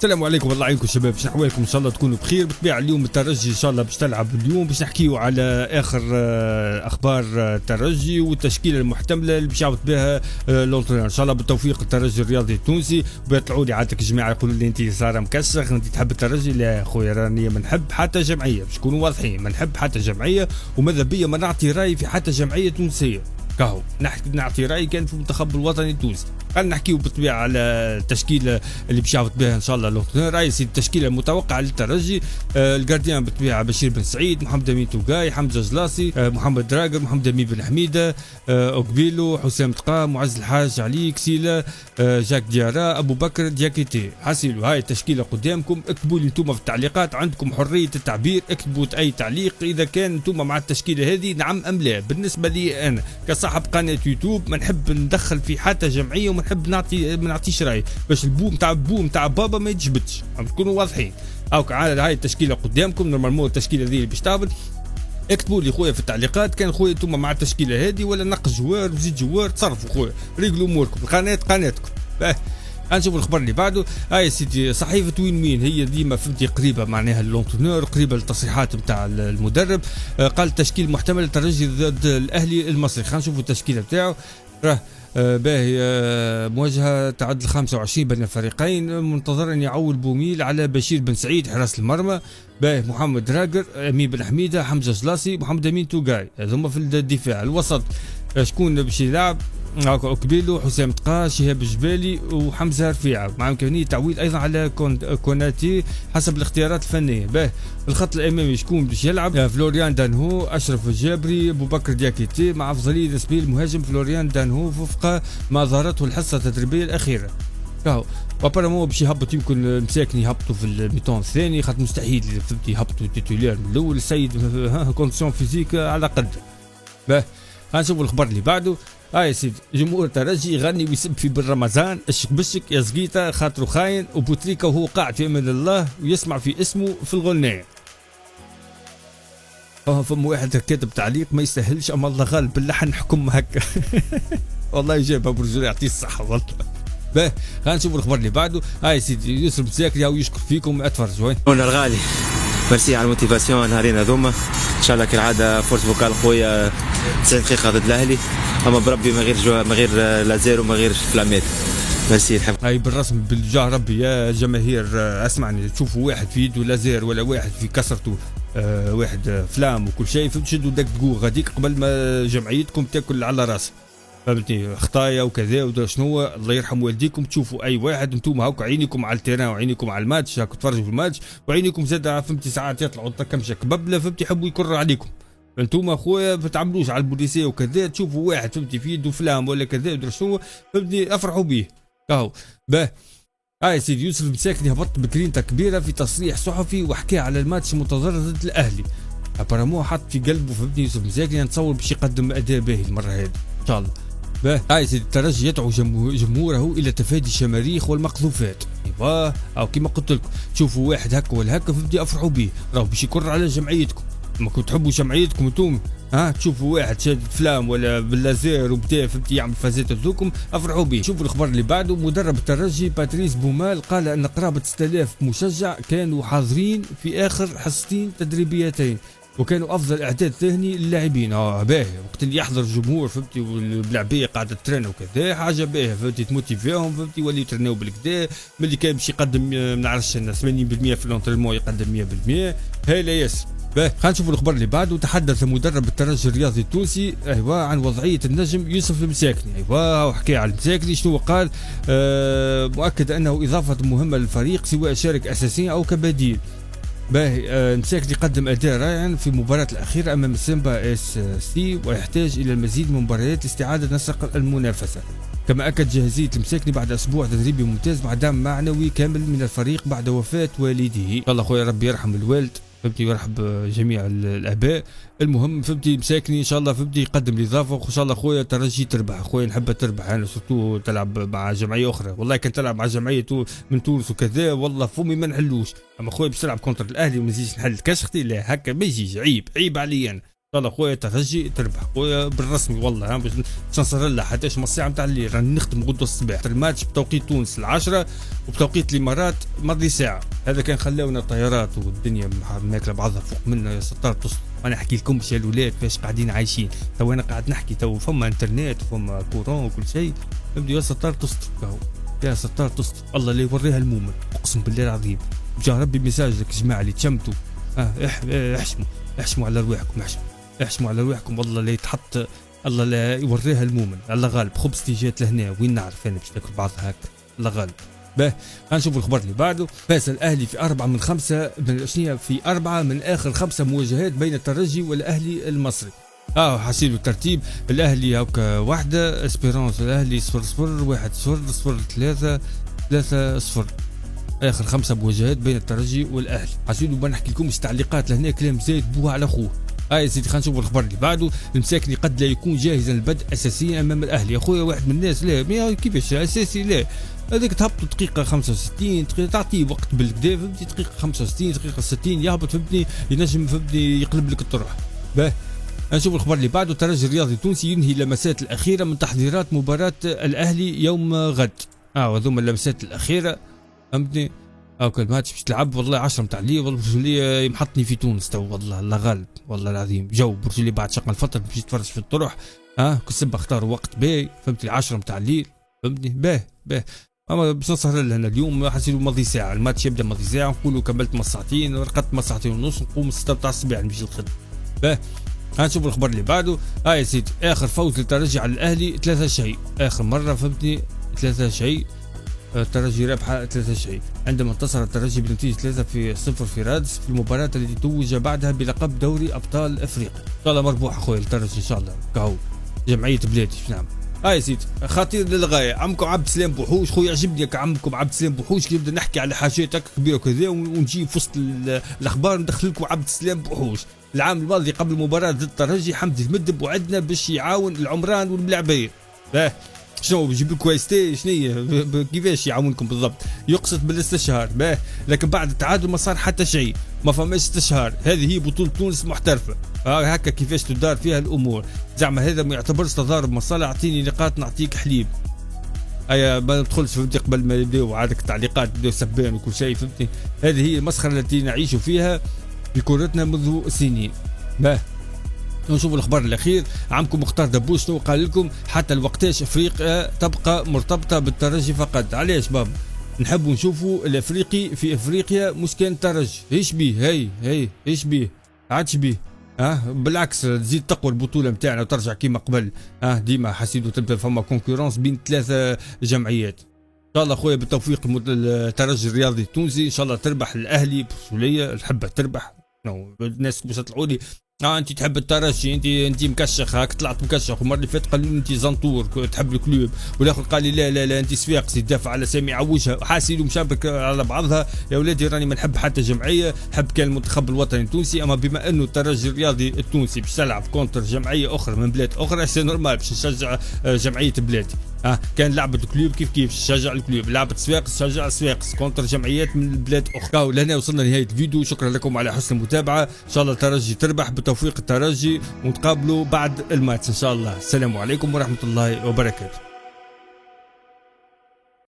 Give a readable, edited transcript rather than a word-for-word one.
السلام عليكم، الله يعينكم شباب. شنو احوالكم؟ ان شاء الله تكونوا بخير. بالطبيعه اليوم الترجي ان شاء الله باش تلعب اليوم، باش نحكيو على اخر اخبار الترجي والتشكيله المحتمله اللي باش يعوض بها لونترينور ان شاء الله بالتوفيق. الترجي الرياضي التونسي بيطلعوا لي عادك جماعه يقولوا لي انت صار مكسخ، انت تحب الترجي. لا خويا، راني ما نحب حتى جمعيه، باش نكونوا واضحين، ما نحب حتى جمعيه، وماذا بيا ما نعطي راي في حتى جمعيه تونسيه. كهو نعطي راي كان في المنتخب الوطني التونسي. خلينا نحكيو بالطبيعه على التشكيله اللي باش يعوض بها ان شاء الله لونترينور. راي التشكيله المتوقعه للترجي: الجارديان بالطبيعه بشير بن سعيد، محمد امين توقاي، حمزه جلاصي، محمد دراجر، محمد امين بن حميده، اوكبيلو، حسام تقا، معز الحاج، علي كسيله، جاك ديارا، ابو بكر، دياكيتي. حاسيلو هاي التشكيله قدامكم. اكتبوا لي انتم في التعليقات، عندكم حريه التعبير، اكتبوا اي تعليق اذا كان انتم مع التشكيله هذه نعم ام لا. بالنسبه لي انا كصاحب قناه يوتيوب ما نحب ندخل في حتى جمعيه، وما نحب ما نعطيش راي باش البو نتاع بابا ما يتجبدش. تكونوا واضحين. هاك على هاي التشكيله قدامكم. نورمالمون التشكيله ذي اللي باش تعمل. اكتبوا لي خويا في التعليقات كان خويا انتم مع التشكيله هذه ولا نقص جوار وزيد جوار. تصرفوا خويا، ريقلوا اموركم، القناه قناتكم. نشوف الخبر اللي بعده. هاي سيدي صحيفه وين هي ديما فهمتي قريبه معناها اللونترينور، قريبه للتصريحات نتاع المدرب. قال تشكيل محتمل الترجي ضد الاهلي المصري. خلينا نشوفوا التشكيله بتاعه. راه باهي مواجهه تعدل 25 بين الفريقين. منتظر ان يعول بوميل على بشير بن سعيد حراس المرمى. باهي محمد دراجر، امين بن حميده، حمزه جلاصي، محمد امين توقاي. هذوما في الدفاع. الوسط شكون باش يلعب؟ اوكبيلو، حسام تقا، شهاب الجبالي، وحمزه رفيعه، مع امكانيه تعويل ايضا على كوناتي حسب الاختيارات الفنيه. باه الخط الامامي شكون باش يلعب؟ فلوريان دانهو، اشرف الجابري، ابو بكر دياكيتي، مع افضليه نسبيه المهاجم فلوريان دانهو وفق ما ظهرته الحصه التدريبيه الاخيره. كاو وابارامون باش يهبط، يمكن مساكن يهبطوا في الميتون الثاني، خاطر مستحيل فهمتي يهبطوا تيتولير من الاول. السيد كونديسيون فيزيك على قد. باه هنشوفوا الخبر اللي بعده. هاي سيدي جمهور الترجي يغني ويسب في بن رمضان اشك بشك يا زقيته خاطره خاين، وبوتريكا وهو قاعد في امان الله ويسمع في اسمه في الغناء. فما واحد كاتب تعليق ما يستاهلش، اما الله غالب باللحن حكم هكا. والله جابها برجول يعطيه الصحه والله. باه خلينا نشوفوا الخبر اللي بعده. هاي سيدي يوسف بساكري هاو يشكر فيكم. اتفرجوا وين الغالي. ميرسي على الموتيفاسيون نهارين هذوما. ان شاء الله كالعاده فورس فوكال خويا 90 دقيقه ضد الاهلي، اما بربي ما غير لازير وما غير فلاميت. ميرسي الحمد. هاي بالرسم بالجاه ربي يا جماهير. اسمعني، تشوفوا واحد في يده لازير ولا واحد في كسرته واحد فلام وكل شيء، تشدوا داك تقول غاديك قبل ما جمعيتكم تاكل على راسها. فهمتني خطايا وكذا ودار شنو. الله يرحم والديكم. تشوفوا اي واحد انتم هاكا عينيكم على التيران وعينيكم على الماتش، هاكا تفرجوا في الماتش وعينيكم زاد فهمتي ساعات يطلعوا كمشه كببله فهمتي يحبوا يكرر عليكم. انتم اخويا ما تعملوش على البوليسيه وكذا. تشوفوا واحد فهمتي في يده فلام ولا كذا ودار شنو فهمتي افرحوا به. كاو باه هاي سيدي يوسف مساكني هبط بكرينتا كبيره في تصريح صحفي وحكى على الماتش المتضرر ضد الاهلي. ابرامو حط في قلبه فهمتني يوسف مساكني نتصور باش يقدم اداء باهي المره هذه ان شاء الله. هاي سيدي الترجي يدعو جمهوره الى تفادي الشماريخ والمقذوفات. ايوه او كما قلت لكم تشوفوا واحد هكا ولا هكا فهمتي افرحوا به، راهو باش يكر على جمعيتكم. ما كنتوا تحبوا جمعيتكم انتم تشوفوا واحد شاد فلام ولا باللازير وبدا فهمتي يعمل فازات ذوكم افرحوا به. شوفوا الخبر اللي بعده. مدرب الترجي باتريس بومال قال ان قرابه 6000 مشجع كانوا حاضرين في اخر حصتين تدريبيتين وكانوا افضل اعداد ذهني للاعبين. باهي وقت اللي يحضر الجمهور فهمتي واللاعبيه قاعده ترينا وكذا حاجه باهيه فهمتي تموتيفيهم فهمتي يوليو يترناو بالكدا. ملي كان باش يقدم ما نعرفش 80% في الانترينمون يقدم 100%. هاي لا ياسر. خلينا نشوفوا الخبر اللي بعده. تحدث مدرب الترجي الرياضي التونسي عن وضعيه النجم يوسف المساكني. وحكى على المساكني شنو قال. مؤكد انه اضافه مهمه للفريق سواء شارك اساسيا او كبديل. باهي مساكني قدم اداء رائع في المباراه الاخيره امام سيمبا اس سي ويحتاج الى المزيد من مباريات لاستعاده نسق المنافسه. كما اكد جاهزيه المساكني بعد اسبوع تدريبي ممتاز مع دعم معنوي كامل من الفريق بعد وفاه والده. الله خويا ربي يرحم الوالد فهمتي ويرحب جميع الاباء. المهم فهمتي مساكني ان شاء الله فهمتي يقدم الاضافه وان شاء الله خويا ترجي تربح. خويا نحبها تربح انا سورتو تلعب مع جمعيه اخرى. والله كان تلعب مع جمعيه من تونس وكذا والله فمي ما نحلوش. اما خويا باش تلعب كونتر الاهلي وما نزيدش نحل كشختي لا هكا ما يجيش. عيب علي انا. الله خويا ترجي تربح خويا بالرسمي والله باش نصر لها حتى ما الساعه نتاع الليل راني نخدم غدوه الصباح. الماتش بتوقيت تونس 10 وبتوقيت الامارات ماضي ساعه. هذا كان خلاونا الطيارات والدنيا ماكله بعضها فوق منا يا ستار تصل. انا احكي لكمش يا الاولاد كيفاش قاعدين عايشين. تو انا قاعد نحكي تو فما انترنت وفما كورون وكل شيء. نبدا يا ستار تستر يا ستار تستر. الله اللي يوريها المؤمن اقسم بالله العظيم. جا ربي ميساج لك جماعه اللي تشمتوا احشموا على رواحكم احشموا على رواحكم والله لا يتحط. الله لا يوريها المؤمن. الله غالب. خبزتي جات لهنا وين نعرف انا باش تاكل بعضها هكا. الله غالب. باه غنشوفوا الخبر اللي بعده. فاز الاهلي في 4 من 5 شنو في 4 من اخر 5 مواجهات بين الترجي والاهلي المصري. حسيلوا الترتيب. الاهلي هكا واحده اسبيرونس الاهلي 0-0 1-0 0-3 3-0 اخر 5 مواجهات بين الترجي والاهلي. حسيلوا ما نحكي لكمش تعليقات لهنا كلام زايد بوها على اخوه. يا سيدي خلينا نشوفوا الخبر اللي بعده. المساكني قد لا يكون جاهزا للبدء اساسيا امام الاهلي. يا خويا واحد من الناس لا كيفاش اساسي لا هذيك تهبطوا دقيقه 65 دقيقه تعطيه وقت بالكدا فهمتي. دقيقه 65 دقيقه 60 يهبط فهمتني ينجم فهمتني يقلب لك الطرح. باه نشوف الخبر اللي بعده. الترجي الرياضي التونسي ينهي اللمسات الاخيره من تحضيرات مباراه الاهلي يوم غد. هذوما اللمسات الاخيره فهمتني. هاكا الماتش باش تلعب والله 10 متاع الليل والله برجولي يمحطني في تونس تو والله الله غالب والله العظيم. جو برجولي بعد شغل الفتره باش يتفرج في الطرح. كسب اختار وقت باهي فهمتني 10 متاع الليل فهمتني. باه اما باش نسهر لهنا اليوم حسيت ماضي ساعه. الماتش يبدا ماضي ساعه نقولوا كملت ما ساعتين رقدت ما ساعتين ونص نقوم 6 تاع الصباح نمشي للخدمه. باه هنشوف الخبر اللي بعده. يا سيدي اخر فوز للترجي على الاهلي 3 شيء. اخر مره فهمتني 3 شيء. الترجي ربح 3 شيء عندما انتصر الترجي بنتيجه 3-0 في رادس في المباراه التي توج بعدها بلقب دوري ابطال افريقيا. ان شاء الله مربوح اخويا الترجي ان شاء الله كهو جمعيه بلادي شو نعمل. يا سيدي خطير للغايه. عمكم عبد السلام بوحوش خويا عجبني عمكم عبد السلام بوحوش كي نبدا نحكي على حاجات هكا كبيره كذا ونجي في وسط الاخبار ندخل لكم عبد السلام بوحوش. العام الماضي قبل مباراه ضد الترجي حمدي المدب وعدنا باش يعاون العمران والملاعبيه. شنو بيجيب لكم كويستي شنو كيفاش يعاونكم بالضبط؟ يقصد بالاستشهار. لكن بعد التعادل ما صار حتى شيء ما فماش استشهار. هذه هي بطوله تونس محترفه. هكا كيفاش تدار فيها الامور. زعما هذا ما يعتبرش تضارب مصالح. اعطيني نقاط نعطيك حليب. ما ندخلش فهمتي قبل ما يبداو عادك التعليقات بداو سبان وكل شيء فهمتني. هذه هي المسخره التي نعيش فيها في كرتنا منذ سنين. نشوفوا الاخبار الاخير. عمكم مختار دبوس شنو قال لكم؟ حتى الوقتاش افريقيا تبقى مرتبطه بالترجي فقط. علاش بابا؟ نحبوا نشوفوا الافريقي في افريقيا مش كان الترجي. ايش بيه هي ايش بيه عادش بيه. بالعكس تزيد تقوى البطوله نتاعنا وترجع كيما قبل. ديما حسيتوا تبدا فما كونكورونس بين 3 جمعيات. ان شاء الله خويا بالتوفيق الترجي الرياضي التونسي. ان شاء الله تربح الاهلي بسهوليه. الحبه تربح. الناس باش يطلعوا لي انت تحب الترجي انت مكشخ هاك طلعت مكشخ. والمره اللي فاتت قال لي انت زنطور تحب الكلوب والاخر قال لي لا انت صفاقسي تدافع على سامي عوجها. حاسين مشابك على بعضها. يا ولادي راني ما نحب حتى جمعيه. حب كان المنتخب الوطني التونسي. اما بما انه الترجي الرياضي التونسي باش تلعب كونتر جمعيه اخرى من بلاد اخرى سي نورمال باش نشجع جمعيه بلادي. كان لعبة الكلوب كيف شجع الكلوب. لعبة صفاقس شجع صفاقس كونتر جمعيات من البلاد اخرى. ولهنا وصلنا لنهاية الفيديو. شكرا لكم على حسن المتابعة. ان شاء الله الترجي تربح بتوفيق الترجي ونتقابلوا بعد الماتش ان شاء الله. السلام عليكم ورحمة الله وبركاته.